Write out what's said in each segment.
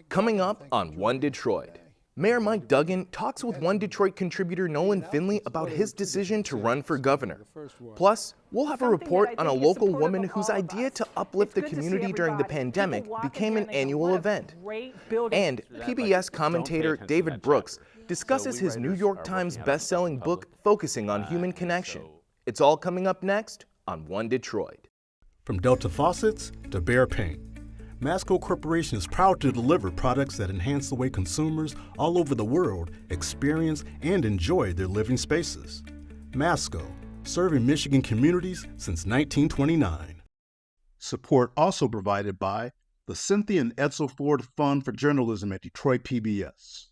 Coming up on One Detroit, Mayor Mike Duggan talks with One Detroit contributor Nolan Finley about his decision to run for governor. Plus, we'll have a report on a local woman whose idea to uplift the community during the pandemic became an annual event. And PBS commentator David Brooks discusses his New York Times best-selling book focusing on human connection. It's all coming up next on One Detroit. From Delta faucets to Behr paint, Masco Corporation is proud to deliver products that enhance the way consumers all over the world experience and enjoy their living spaces. Masco, serving Michigan communities since 1929. Support also provided by the Cynthia and Edsel Ford Fund for Journalism at Detroit PBS.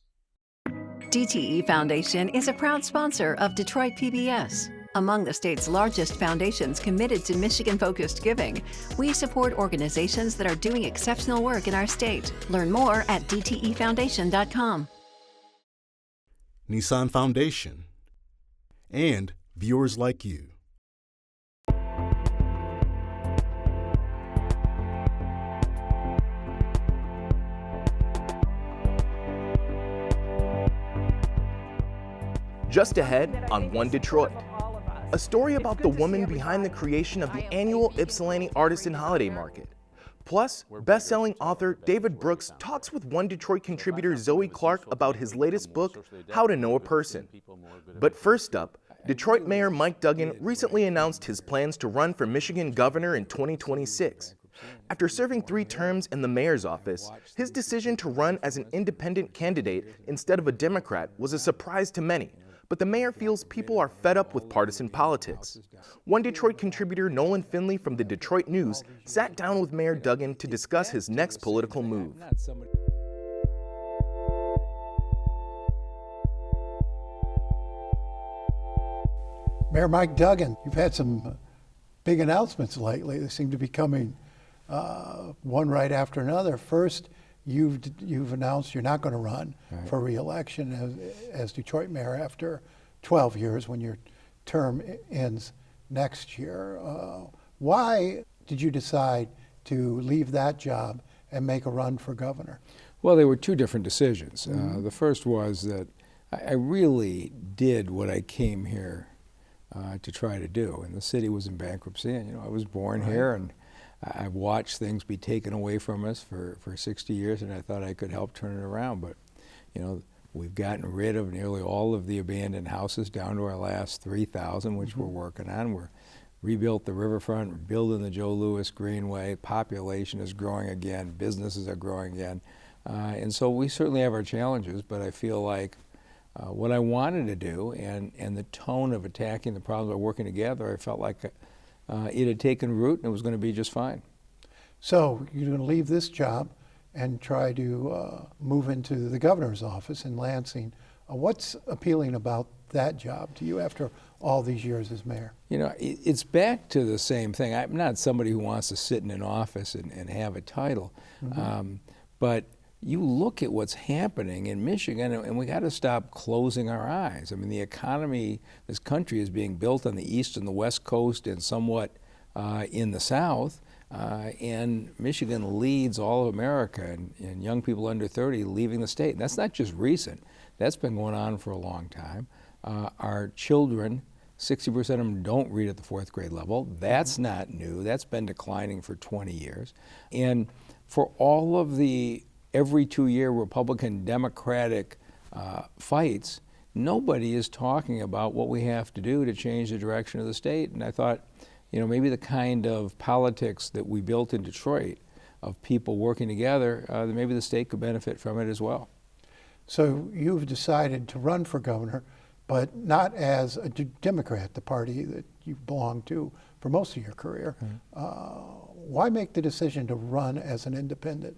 DTE Foundation is a proud sponsor of Detroit PBS. Among the state's largest foundations committed to Michigan-focused giving, we support organizations that are doing exceptional work in our state. Learn more at dtefoundation.com. Nissan Foundation, and viewers like you. Just ahead on One Detroit, a story about the woman behind the creation of the annual Ypsilanti Artisan Holiday Market. Plus, best-selling author David Brooks talks with One Detroit contributor Zoe Clark about his latest book, How to Know a Person. But first up, Detroit Mayor Mike Duggan recently announced his plans to run for Michigan governor in 2026. After serving 3 terms in the mayor's office, his decision to run as an independent candidate instead of a Democrat was a surprise to many. But the mayor feels people are fed up with partisan politics. One Detroit contributor Nolan Finley from the Detroit News sat down with Mayor Duggan to discuss his next political move. Mayor Mike Duggan, you've had some big announcements lately. They seem to be coming one right after another. First, you've announced you're not going to run for re-election as Detroit mayor after 12 years when your term ends next year. Why did you decide to leave that job and make a run for governor? Well, there were 2 different decisions. The first was that I really did what I came here to try to do, and the city was in bankruptcy, and I was born here, and I've watched things be taken away from us for 60 years, and I thought I could help turn it around. But, we've gotten rid of nearly all of the abandoned houses down to our last 3,000, which we're working on. We're rebuilt the riverfront, we're building the Joe Louis Greenway, population is growing again, businesses are growing again. And so we certainly have our challenges, but I feel like what I wanted to do and the tone of attacking the problems by working together, I felt like it had taken root and it was going to be just fine. So you're going to leave this job and try to move into the governor's office in Lansing. What's appealing about that job to you after all these years as mayor? It's back to the same thing. I'm not somebody who wants to sit in an office and have a title, but you look at what's happening in Michigan, and we got to stop closing our eyes. I mean, the economy, this country is being built on the east and the west coast and somewhat in the south, and Michigan leads all of America, and young people under 30 leaving the state. And that's not just recent. That's been going on for a long time. Our children, 60% of them don't read at the 4th grade level. That's not new. That's been declining for 20 years. And for all of the every 2-year Republican Democratic fights, nobody is talking about what we have to do to change the direction of the state. And I thought, maybe the kind of politics that we built in Detroit of people working together, maybe the state could benefit from it as well. So you've decided to run for governor, but not as a Democrat, the party that you've belonged to for most of your career. Why make the decision to run as an independent?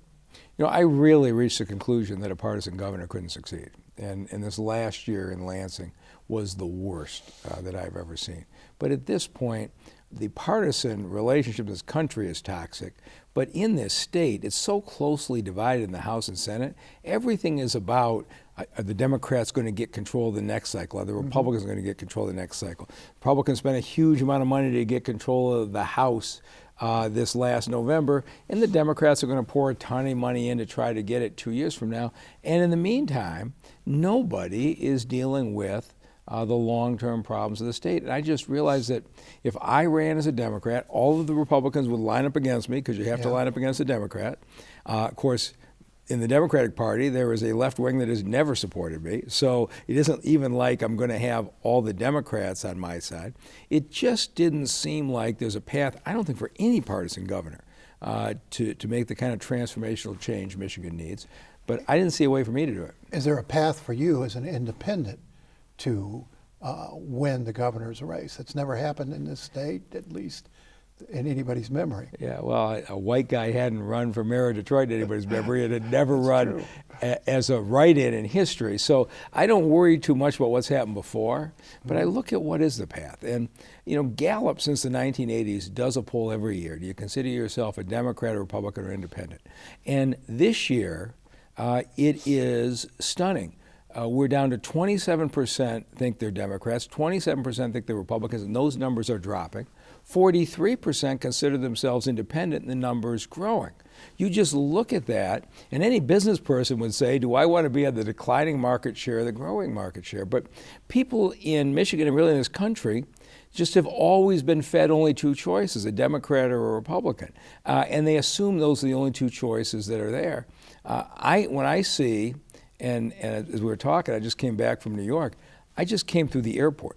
I really reached the conclusion that a partisan governor couldn't succeed. And this last year in Lansing was the worst that I've ever seen. But at this point, the partisan relationship in this country is toxic. But in this state, it's so closely divided in the House and Senate. Everything is about are the Democrats going to get control of the next cycle? Are the Republicans going to get control of the next cycle? Republicans spend a huge amount of money to get control of the House this last November, and the Democrats are going to pour a ton of money in to try to get it 2 years from now. And in the meantime, nobody is dealing with the long-term problems of the state. And I just realized that if I ran as a Democrat, all of the Republicans would line up against me, because you have to line up against a Democrat. Of course, in the Democratic Party, there is a left wing that has never supported me. So it isn't even like I'm going to have all the Democrats on my side. It just didn't seem like there's a path, I don't think, for any partisan governor to make the kind of transformational change Michigan needs. But I didn't see a way for me to do it. Is there a path for you as an independent to win the governor's race? It's never happened in this state, at least in anybody's memory. Yeah, well, a white guy hadn't run for mayor of Detroit in anybody's memory, and had never run as a write-in in history. So I don't worry too much about what's happened before, but I look at what is the path. And, you know, Gallup since the 1980s does a poll every year. Do you consider yourself a Democrat, a Republican, or independent? And this year, it is stunning. We're down to 27% think they're Democrats, 27% think they're Republicans, and those numbers are dropping. 43% consider themselves independent, and the number is growing. You just look at that, and any business person would say, do I want to be on the declining market share or the growing market share? But people in Michigan and really in this country just have always been fed only two choices, a Democrat or a Republican. And they assume those are the only two choices that are there. When I see, and as we were talking, I just came back from New York, I just came through the airport.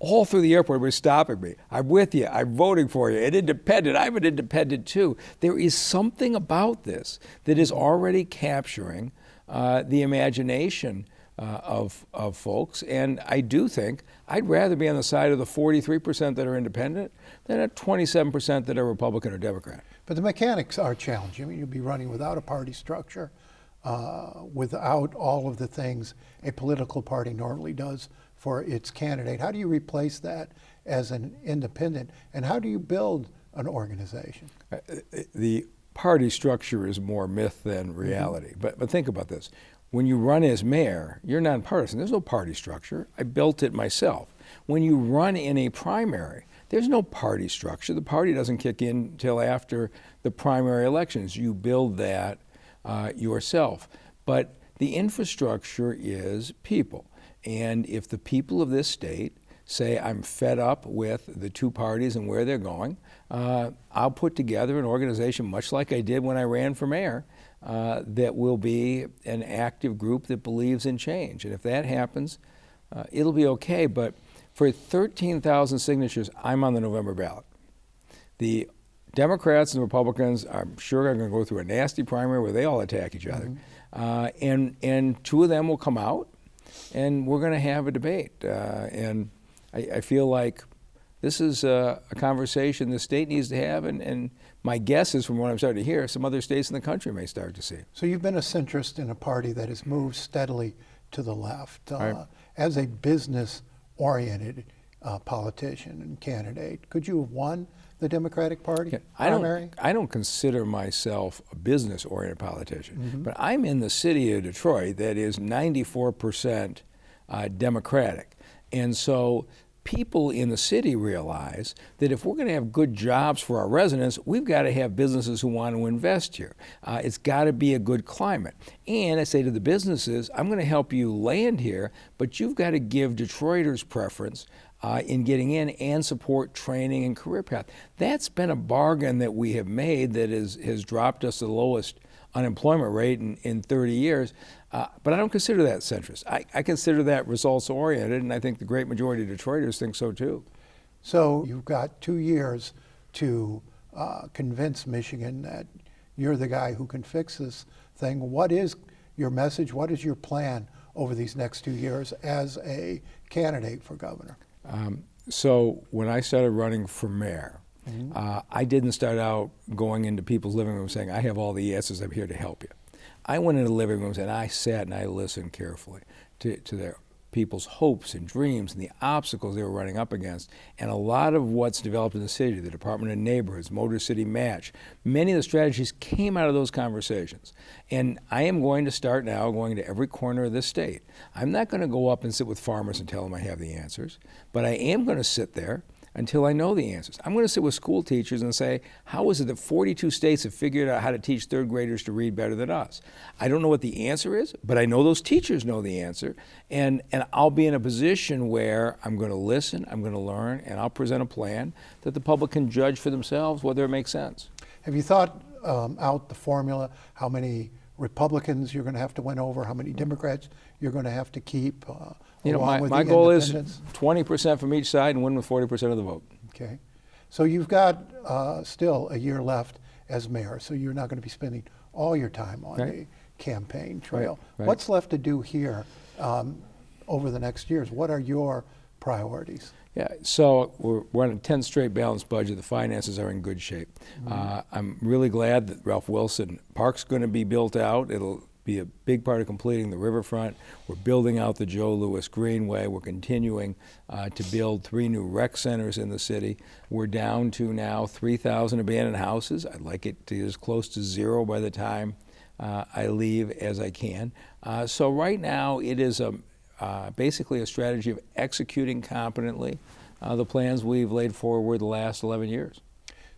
All through the airport, were stopping me. I'm with you. I'm voting for you. An independent. I'm an independent too. There is something about this that is already capturing the imagination of folks. And I do think I'd rather be on the side of the 43% that are independent than at 27% that are Republican or Democrat. But the mechanics are challenging. I mean, you'll be running without a party structure, without all of the things a political party normally does for its candidate. How do you replace that as an independent, and how do you build an organization? The party structure is more myth than reality. But think about this. When you run as mayor, you're nonpartisan. There's no party structure. I built it myself. When you run in a primary, there's no party structure. The party doesn't kick in until after the primary elections. You build that yourself. But the infrastructure is people. And if the people of this state say, I'm fed up with the two parties and where they're going, I'll put together an organization, much like I did when I ran for mayor, that will be an active group that believes in change. And if that happens, it'll be okay. But for 13,000 signatures, I'm on the November ballot. The Democrats and Republicans, I'm sure, are going to go through a nasty primary where they all attack each other. And two of them will come out, and we're going to have a debate. And I feel like this is a conversation the state needs to have, and my guess is, from what I'm starting to hear, some other states in the country may start to see. So you've been a centrist in a party that has moved steadily to the left. Right. As a business-oriented politician and candidate, could you have won the Democratic Party primary? I don't consider myself a business-oriented politician, but I'm in the city of Detroit that is 94% Democratic. And so people in the city realize that if we're going to have good jobs for our residents, we've got to have businesses who want to invest here. It's got to be a good climate. And I say to the businesses, I'm going to help you land here, but you've got to give Detroiters preference in getting in and support training and career path. That's been a bargain that we have made that has dropped us to the lowest unemployment rate in 30 years. But I don't consider that centrist. I consider that results-oriented, and I think the great majority of Detroiters think so too. So you've got 2 years to convince Michigan that you're the guy who can fix this thing. What is your message? What is your plan over these next 2 years as a candidate for governor? So when I started running for mayor, I didn't start out going into people's living rooms saying, I have all the answers, I'm here to help you. I went into living rooms and I sat and I listened carefully to their people's hopes and dreams and the obstacles they were running up against. And a lot of what's developed in the city, the Department of Neighborhoods, Motor City Match, many of the strategies came out of those conversations. And I am going to start now going to every corner of this state. I'm not going to go up and sit with farmers and tell them I have the answers, but I am going to sit there until I know the answers. I'm going to sit with school teachers and say, how is it that 42 states have figured out how to teach third graders to read better than us? I don't know what the answer is, but I know those teachers know the answer. And I'll be in a position where I'm going to listen, I'm going to learn, and I'll present a plan that the public can judge for themselves whether it makes sense. Have you thought out the formula, how many Republicans you're going to have to win over, how many Democrats you're going to have to keep? My goal is 20% from each side and win with 40% of the vote. Okay. So you've got still a year left as mayor, so you're not going to be spending all your time on the campaign trail. Right. What's left to do here over the next years? What are your priorities? Yeah, so we're on a 10 straight balanced budget. The finances are in good shape. I'm really glad that Ralph Wilson Park's going to be built out. It'll be a big part of completing the riverfront. We're building out the Joe Louis Greenway. We're continuing to build 3 new rec centers in the city. We're down to now 3,000 abandoned houses. I'd like it to get as close to 0 by the time I leave as I can. So right now it is basically a strategy of executing competently the plans we've laid forward the last 11 years.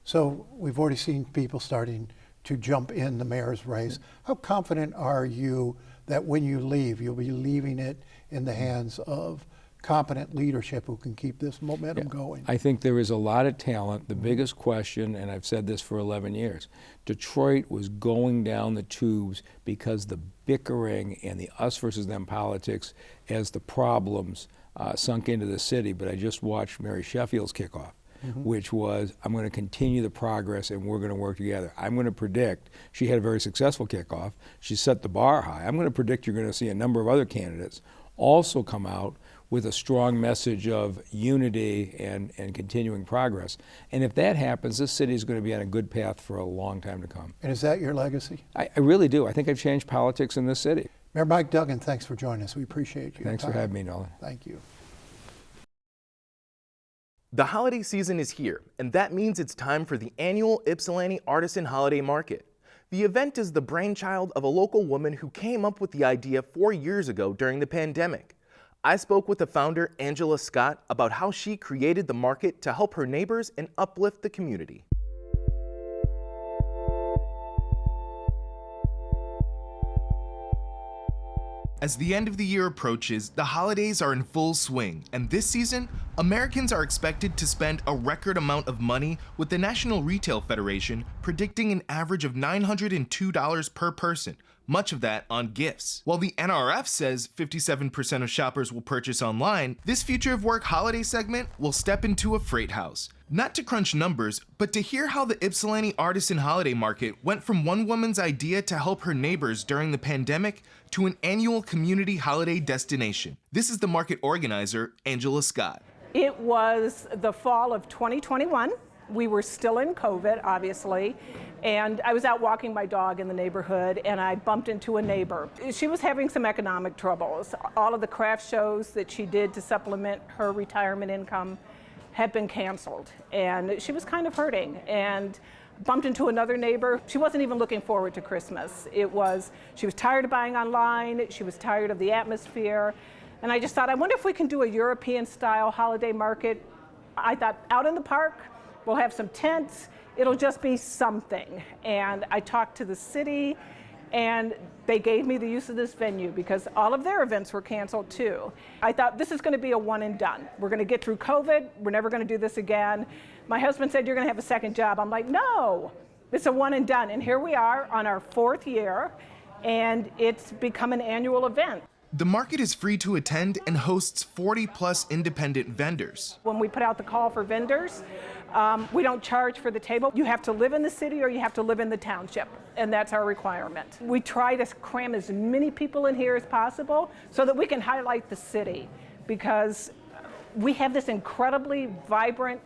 So we've already seen people starting to jump in the mayor's race. How confident are you that when you leave, you'll be leaving it in the hands of competent leadership who can keep this momentum going? I think there is a lot of talent. The biggest question, and I've said this for 11 years, Detroit was going down the tubes because the bickering and the us versus them politics as the problems sunk into the city. But I just watched Mary Sheffield's kickoff, which was, I'm going to continue the progress and we're going to work together. I'm going to predict, she had a very successful kickoff, she set the bar high. I'm going to predict you're going to see a number of other candidates also come out with a strong message of unity and continuing progress. And if that happens, this city is going to be on a good path for a long time to come. And is that your legacy? I really do. I think I've changed politics in this city. Mayor Mike Duggan, thanks for joining us. We appreciate you. Thanks for having me, Nolan. Thank you. The holiday season is here, and that means it's time for the annual Ypsilanti Artisan Holiday Market. The event is the brainchild of a local woman who came up with the idea 4 years ago during the pandemic. I spoke with the founder, Angela Scott, about how she created the market to help her neighbors and uplift the community. As the end of the year approaches, the holidays are in full swing, and this season, Americans are expected to spend a record amount of money, with the National Retail Federation predicting an average of $902 per person, much of that on gifts. While the NRF says 57% of shoppers will purchase online, this Future of Work holiday segment will step into a freight house. Not to crunch numbers, but to hear how the Ypsilanti Artisan Holiday Market went from one woman's idea to help her neighbors during the pandemic to an annual community holiday destination. This is the market organizer, Angela Scott. It was the fall of 2021. We were still in COVID, obviously, and I was out walking my dog in the neighborhood and I bumped into a neighbor. She was having some economic troubles. All of the craft shows that she did to supplement her retirement income had been canceled, and she was kind of hurting, and bumped into another neighbor. She wasn't even looking forward to Christmas. She was tired of buying online, she was tired of the atmosphere, and I just thought, I wonder if we can do a European-style holiday market. I thought, out in the park, we'll have some tents, it'll just be something. And I talked to the city, and they gave me the use of this venue because all of their events were canceled too. I thought, this is going to be a one and done. We're going to get through COVID, we're never going to do this again. My husband said, you're going to have a second job. I'm like, no, it's a one and done. And here we are on our 4th year, and it's become an annual event. The market is free to attend and hosts 40+ independent vendors. When we put out the call for vendors, we don't charge for the table. You have to live in the city or you have to live in the township, and that's our requirement. We try to cram as many people in here as possible so that we can highlight the city, because we have this incredibly vibrant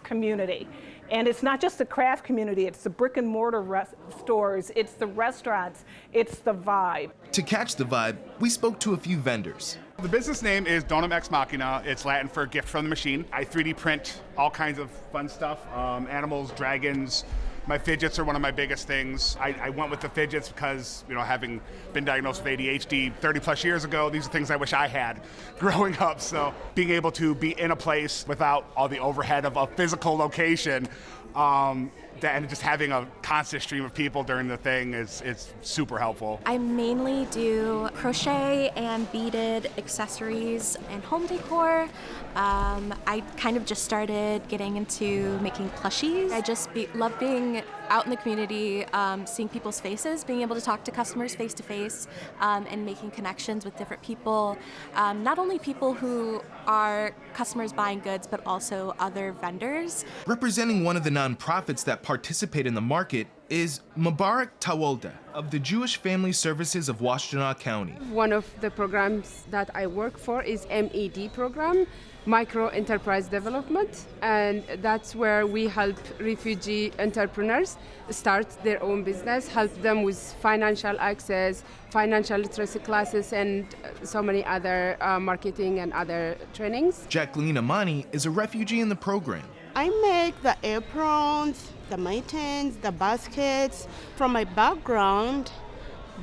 community. And it's not just the craft community, it's the brick and mortar stores, it's the restaurants, it's the vibe. To catch the vibe, we spoke to a few vendors. The business name is Donum Ex Machina. It's Latin for gift from the machine. I 3D print all kinds of fun stuff, animals, dragons, My fidgets are one of my biggest things. I went with the fidgets because, having been diagnosed with ADHD 30 plus years ago, these are things I wish I had growing up. So being able to be in a place without all the overhead of a physical location, and just having a constant stream of people during the thing is super helpful. I mainly do crochet and beaded accessories and home decor. I kind of just started getting into making plushies. I just love being out in the community, seeing people's faces, being able to talk to customers face to face, and making connections with different people. Not only people who are customers buying goods, but also other vendors. Representing one of the nonprofits that participate in the market is Mubarak Tawalda of the Jewish Family Services of Washtenaw County. One of the programs that I work for is MED program, Micro Enterprise Development, and that's where we help refugee entrepreneurs start their own business, help them with financial access, financial literacy classes, and so many other marketing and other trainings. Jacqueline Amani is a refugee in the program. I make the aprons, the mittens, the baskets. From my background,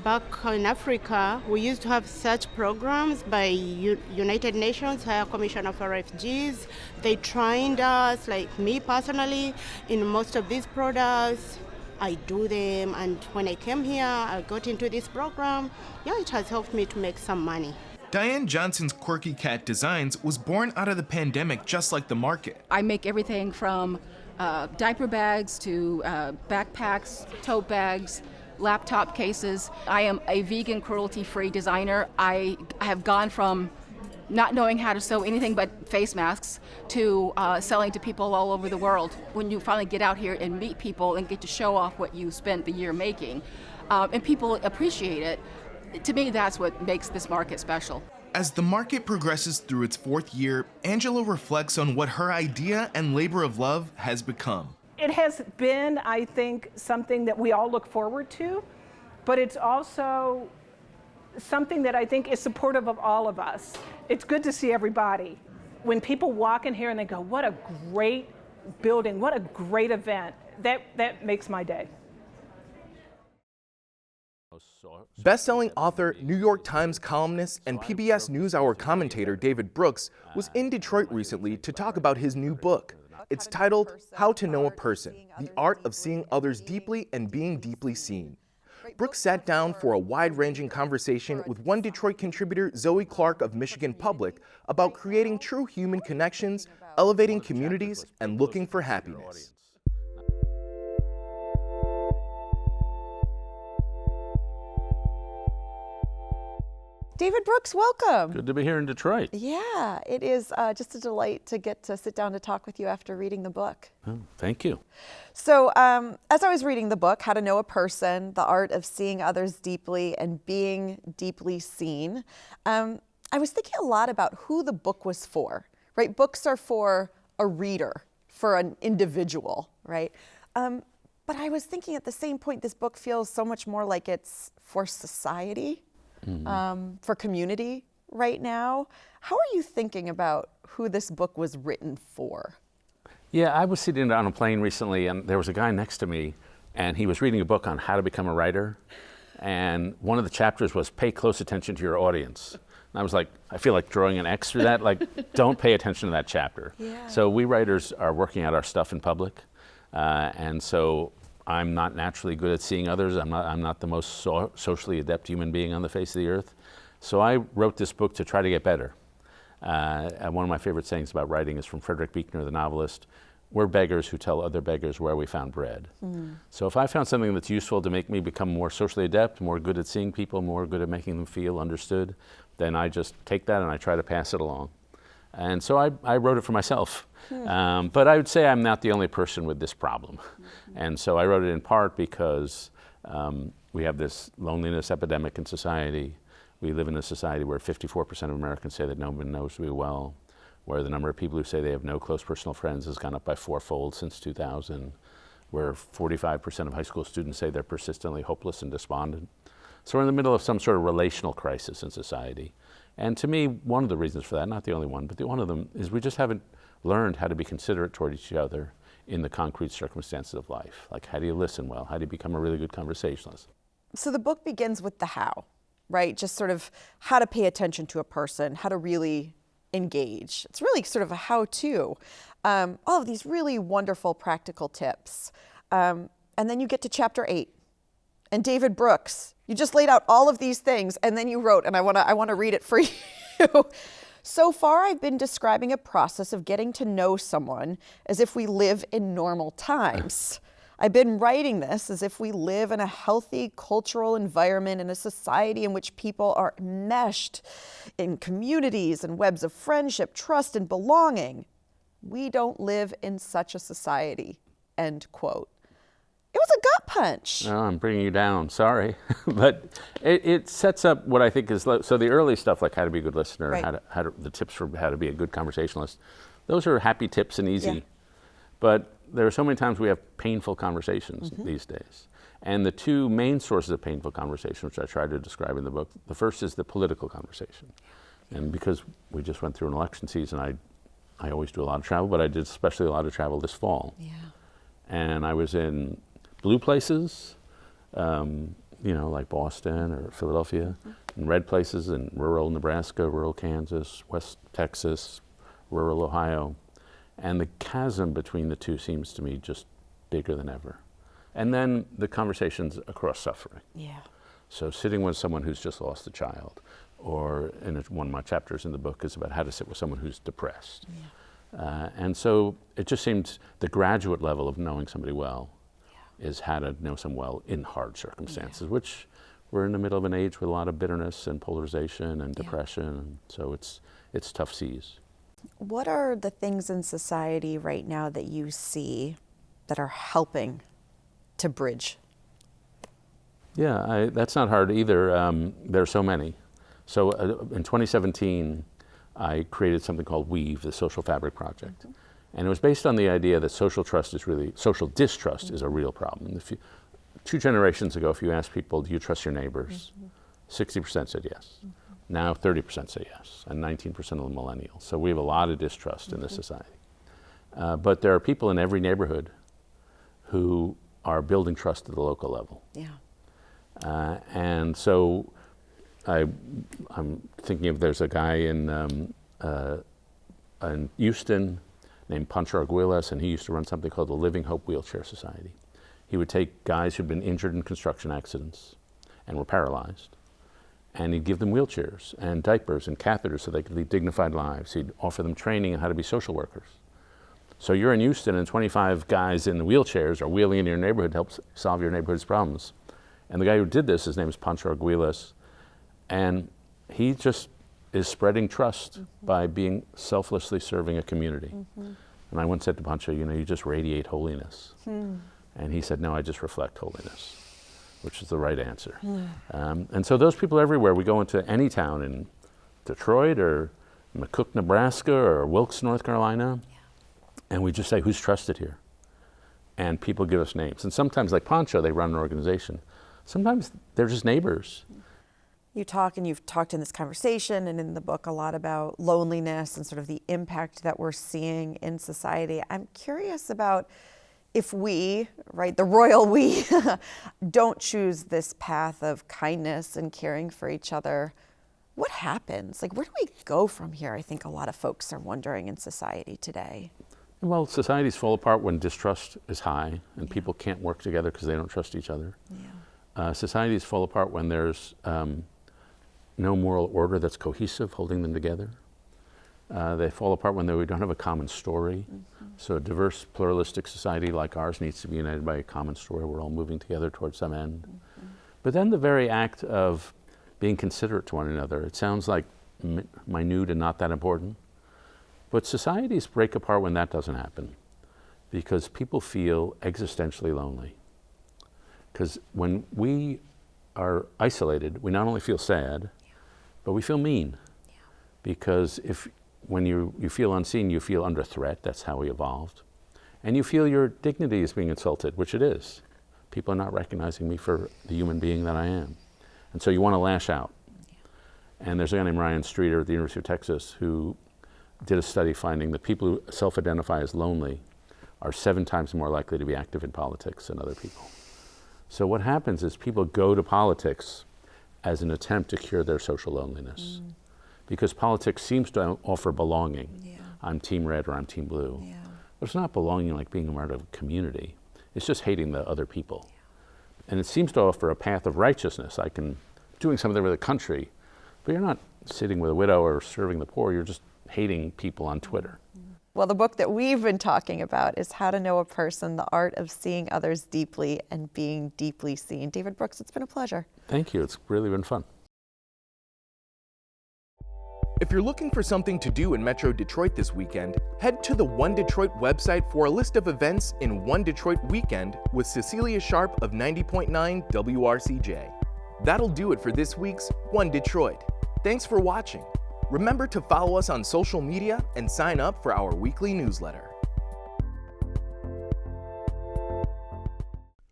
back in Africa, we used to have such programs by United Nations High Commissioner for Refugees. They trained us, like me personally, in most of these products. I do them, and when I came here, I got into this program. Yeah, it has helped me to make some money. Diane Johnson's Quirky Cat Designs was born out of the pandemic, just like the market. I make everything from diaper bags to backpacks, tote bags, laptop cases. I am a vegan, cruelty-free designer. I have gone from not knowing how to sew anything but face masks to selling to people all over the world. When you finally get out here and meet people and get to show off what you spent the year making, and people appreciate it, to me, that's what makes this market special. As the market progresses through its 4th year, Angela reflects on what her idea and labor of love has become. It has been, I think, something that we all look forward to, but it's also something that I think is supportive of all of us. It's good to see everybody. When people walk in here and they go, what a great building, what a great event, that makes my day. Best-selling author, New York Times columnist, and PBS NewsHour commentator David Brooks was in Detroit recently to talk about his new book. It's titled How to Know a Person, The Art of Seeing Others Deeply and Being Deeply Seen. Brooks sat down for a wide-ranging conversation with One Detroit contributor Zoe Clark of Michigan Public about creating true human connections, elevating communities, and looking for happiness. David Brooks, welcome. Good to be here in Detroit. Yeah, it is just a delight to get to sit down to talk with you after reading the book. Oh, thank you. So as I was reading the book, How to Know a Person, The Art of Seeing Others Deeply and Being Deeply Seen, I was thinking a lot about who the book was for, right? Books are for a reader, for an individual, right? But I was thinking at the same point, this book feels so much more like it's for society. For community right now. How are you thinking about who this book was written for? Yeah, I was sitting on a plane recently and there was a guy next to me and he was reading a book on how to become a writer. And one of the chapters was pay close attention to your audience. And I was like, I feel like drawing an X through that, like don't pay attention to that chapter. Yeah. So we writers are working out our stuff in public. And so I'm not naturally good at seeing others. I'm not the most socially adept human being on the face of the earth. So I wrote this book to try to get better. And one of my favorite sayings about writing is from Frederick Buechner, the novelist. We're beggars who tell other beggars where we found bread. So if I found something that's useful to make me become more socially adept, more good at seeing people, more good at making them feel understood, then I just take that and I try to pass it along. And so I wrote it for myself. But I would say I'm not the only person with this problem. And so I wrote it in part because we have this loneliness epidemic in society. We live in a society where 54% of Americans say that no one knows me well, where the number of people who say they have no close personal friends has gone up by 4-fold since 2000, where 45% of high school students say they're persistently hopeless and despondent. So we're in the middle of some sort of relational crisis in society. And to me, one of the reasons for that, not the only one, but one of them is we just haven't learned how to be considerate toward each other in the concrete circumstances of life. Like, how do you listen well? How do you become a really good conversationalist? So the book begins with the how, right? Just sort of how to pay attention to a person, how to really engage. It's really sort of a how-to. All of these really wonderful practical tips. And then you get to chapter 8. And David Brooks, you just laid out all of these things, and then you wrote, and I want to read it for you. So far, I've been describing a process of getting to know someone as if we live in normal times. I've been writing this as if we live in a healthy cultural environment in a society in which people are meshed in communities and webs of friendship, trust, and belonging. We don't live in such a society, end quote. It was a gut punch. No, I'm bringing you down, sorry. But it sets up what I think is, so the early stuff like how to be a good listener, right. the tips for how to be a good conversationalist, those are happy tips and easy. Yeah. But there are so many times we have painful conversations these days. And the two main sources of painful conversation, which I try to describe in the book, the first is the political conversation. And because we just went through an election season, I always do a lot of travel, but I did especially a lot of travel this fall. Yeah. And I was in blue places, like Boston or Philadelphia, and red places in rural Nebraska, rural Kansas, West Texas, rural Ohio. And the chasm between the two seems to me just bigger than ever. And then the conversations across suffering. Yeah. So sitting with someone who's just lost a child, or one of my chapters in the book is about how to sit with someone who's depressed. Yeah. And so it just seems the graduate level of knowing somebody well is how to know someone well in hard circumstances, which we're in the middle of an age with a lot of bitterness and polarization and depression, and so it's tough seas. What are the things in society right now that you see that are helping to bridge? Yeah, that's not hard either. There are so many. So in 2017, I created something called Weave, the Social Fabric Project. And it was based on the idea that social distrust is a real problem. 2 generations ago, if you asked people, do you trust your neighbors? 60% said yes. Now 30% say yes, and 19% of the millennials. So we have a lot of distrust in this society. But there are people in every neighborhood who are building trust at the local level. Yeah. And so I'm thinking of, there's a guy in Houston named Pancho Arguelles, and he used to run something called the Living Hope Wheelchair Society. He would take guys who'd been injured in construction accidents and were paralyzed, and he'd give them wheelchairs and diapers and catheters so they could lead dignified lives. He'd offer them training on how to be social workers. So you're in Houston and 25 guys in wheelchairs are wheeling in your neighborhood to help solve your neighborhood's problems. And the guy who did this, his name is Pancho Arguelles, and he just is spreading trust by being selflessly serving a community. And I once said to Pancho, you just radiate holiness. And he said, no, I just reflect holiness, which is the right answer. And so those people everywhere, we go into any town in Detroit or McCook, Nebraska, or Wilkes, North Carolina, and we just say, who's trusted here? And people give us names. And sometimes, like Pancho, they run an organization. Sometimes they're just neighbors. You talk, and you've talked in this conversation and in the book a lot about loneliness and sort of the impact that we're seeing in society. I'm curious about if we, right, the royal we, don't choose this path of kindness and caring for each other, what happens? Like, where do we go from here? I think a lot of folks are wondering in society today. Well, societies fall apart when distrust is high and people can't work together because they don't trust each other. Societies fall apart when there's no moral order that's cohesive, holding them together. They fall apart when we don't have a common story. So a diverse, pluralistic society like ours needs to be united by a common story. We're all moving together towards some end. But then the very act of being considerate to one another, it sounds like minute and not that important. But societies break apart when that doesn't happen, because people feel existentially lonely. Because when we are isolated, we not only feel sad, but we feel mean. Because when you feel unseen, you feel under threat. That's how we evolved. And you feel your dignity is being insulted, which it is. People are not recognizing me for the human being that I am. And so you want to lash out. And there's a guy named Ryan Streeter at the University of Texas who did a study finding that people who self-identify as lonely are 7 times more likely to be active in politics than other people. So what happens is people go to politics as an attempt to cure their social loneliness. Because politics seems to offer belonging. Yeah. I'm team red or I'm team blue. Yeah. But it's not belonging like being a part of a community. It's just hating the other people. Yeah. And it seems to offer a path of righteousness. I can doing something with the country, but you're not sitting with a widow or serving the poor. You're just hating people on Twitter. Well, the book that we've been talking about is How to Know a Person, The Art of Seeing Others Deeply and Being Deeply Seen. David Brooks, it's been a pleasure. Thank you. It's really been fun. If you're looking for something to do in Metro Detroit this weekend, head to the One Detroit website for a list of events in One Detroit Weekend with Cecilia Sharp of 90.9 WRCJ. That'll do it for this week's One Detroit. Thanks for watching. Remember to follow us on social media and sign up for our weekly newsletter.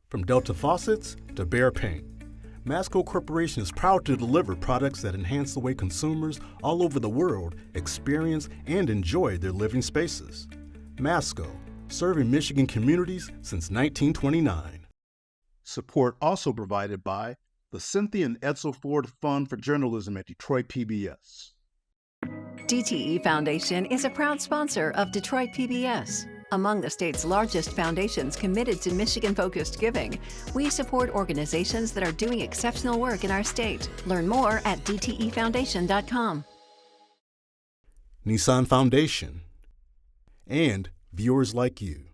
From Delta Faucets to Behr Paint, Masco Corporation is proud to deliver products that enhance the way consumers all over the world experience and enjoy their living spaces. Masco, serving Michigan communities since 1929. Support also provided by the Cynthia and Edsel Ford Fund for Journalism at Detroit PBS. DTE Foundation is a proud sponsor of Detroit PBS. Among the state's largest foundations committed to Michigan-focused giving, we support organizations that are doing exceptional work in our state. Learn more at dtefoundation.com. Nissan Foundation, and viewers like you.